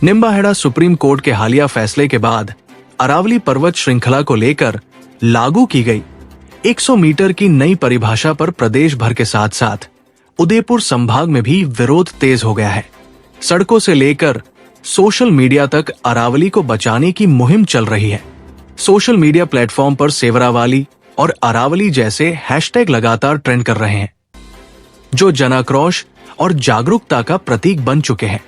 Nimbahera supreme court के हालिया फैसले के बाद अरावली पर्वत श्रृंखला को लेकर लागू की गई 100 मीटर की नई परिभाषा पर प्रदेश भर के साथ साथ उदयपुर संभाग में भी विरोध तेज हो गया है। सड़कों से लेकर सोशल मीडिया तक अरावली को बचाने की मुहिम चल रही है। सोशल मीडिया प्लेटफॉर्म पर सेवरावाली और अरावली जैसे हैशटैग लगातार ट्रेंड कर रहे हैं, जो जनाक्रोश और जागरूकता का प्रतीक बन चुके हैं।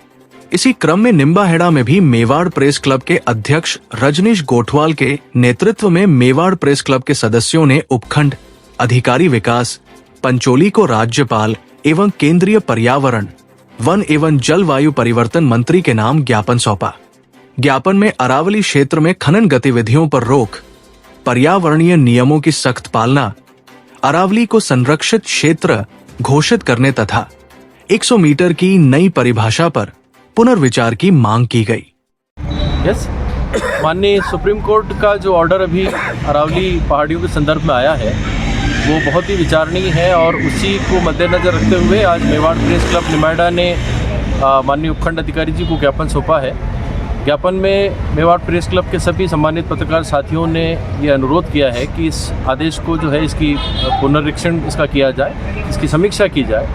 इसी क्रम में निम्बाहेड़ा में भी मेवाड़ प्रेस क्लब के अध्यक्ष रजनीश गोठवाल के नेतृत्व में मेवाड़ प्रेस क्लब के सदस्यों ने उपखंड अधिकारी विकास पंचोली को राज्यपाल एवं केंद्रीय पर्यावरण, वन एवं जलवायु परिवर्तन मंत्री के नाम ज्ञापन सौंपा। ज्ञापन में अरावली क्षेत्र में खनन गतिविधियों पर रोक, पर्यावरणीय नियमों की सख्त पालना, अरावली को संरक्षित क्षेत्र घोषित करने तथा 100 मीटर की नई परिभाषा पर पुनर्विचार की मांग की गई। माननीय सुप्रीम कोर्ट का जो ऑर्डर अभी अरावली पहाड़ियों के संदर्भ में आया है वो बहुत ही विचारणीय है और उसी को मद्देनजर रखते हुए आज मेवाड़ प्रेस क्लब निम्बाहेड़ा ने माननीय उपखंड अधिकारी जी को ज्ञापन सौंपा है। ज्ञापन में मेवाड़ प्रेस क्लब के सभी सम्मानित पत्रकार साथियों ने ये अनुरोध किया है कि इस आदेश को जो है इसकी पुनरीक्षण इसका किया जाए, इसकी समीक्षा की जाए,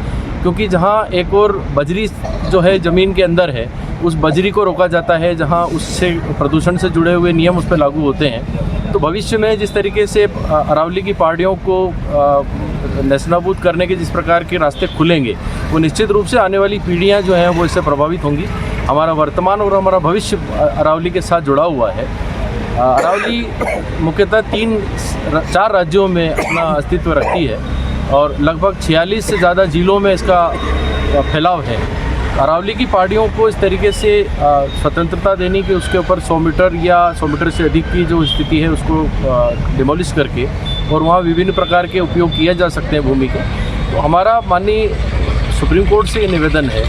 क्योंकि जहाँ एक और बजरी जो है ज़मीन के अंदर है उस बजरी को रोका जाता है, जहाँ उससे प्रदूषण से जुड़े हुए नियम उस पर लागू होते हैं। तो भविष्य में जिस तरीके से अरावली की पहाड़ियों को नेस्तनाबूद करने के जिस प्रकार के रास्ते खुलेंगे वो निश्चित रूप से आने वाली पीढ़ियाँ जो हैं वो इससे प्रभावित होंगी। हमारा वर्तमान और हमारा भविष्य अरावली के साथ जुड़ा हुआ है। अरावली मुख्यतः 3-4 राज्यों में अपना अस्तित्व रखती है और लगभग 46 से ज़्यादा जिलों में इसका फैलाव है। अरावली की पहाड़ियों को इस तरीके से स्वतंत्रता देने की, उसके ऊपर 100 मीटर या 100 मीटर से अधिक की जो स्थिति है उसको डिमोलिश करके और वहाँ विभिन्न प्रकार के उपयोग किए जा सकते हैं भूमि के। तो हमारा माननीय सुप्रीम कोर्ट से ये निवेदन है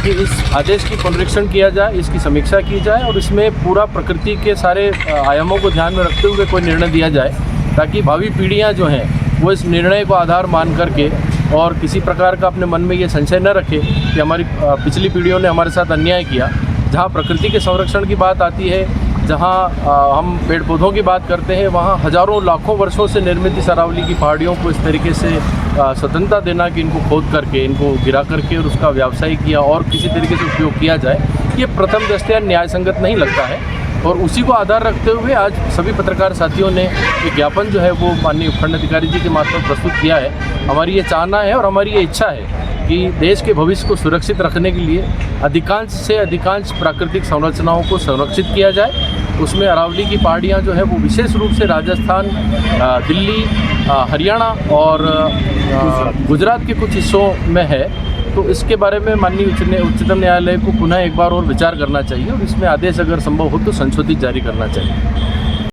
कि इस आदेश की पुनरीक्षण किया जाए, इसकी समीक्षा की जाए और इसमें पूरा प्रकृति के सारे आयामों को ध्यान में रखते हुए कोई निर्णय दिया जाए, ताकि भावी पीढ़ियाँ जो हैं वो इस निर्णय को आधार मान करके और किसी प्रकार का अपने मन में ये संशय न रखे कि हमारी पिछली पीढ़ियों ने हमारे साथ अन्याय किया। जहाँ प्रकृति के संरक्षण की बात आती है, जहाँ हम पेड़ पौधों की बात करते हैं, वहाँ हजारों लाखों वर्षों से निर्मित इस अरावली की पहाड़ियों को इस तरीके से स्वतंत्रता देना कि इनको खोद करके, इनको गिरा करके और उसका व्यावसायिक या और किसी तरीके से उपयोग किया जाए, ये प्रथम दृष्टया न्याय संगत नहीं लगता है। और उसी को आधार रखते हुए आज सभी पत्रकार साथियों ने एक ज्ञापन जो है वो माननीय उपखंड अधिकारी जी के माध्यम प्रस्तुत किया है। हमारी ये चाहना है और हमारी ये इच्छा है कि देश के भविष्य को सुरक्षित रखने के लिए अधिकांश से अधिकांश प्राकृतिक संरचनाओं को संरक्षित किया जाए। उसमें अरावली की पहाड़ियाँ जो है वो विशेष रूप से राजस्थान, दिल्ली, हरियाणा और गुजरात के कुछ हिस्सों में है। तो इसके बारे में माननीय उच्चतम न्यायालय को पुनः एक बार और विचार करना चाहिए और इसमें आदेश अगर संभव हो तो संशोधित जारी करना चाहिए।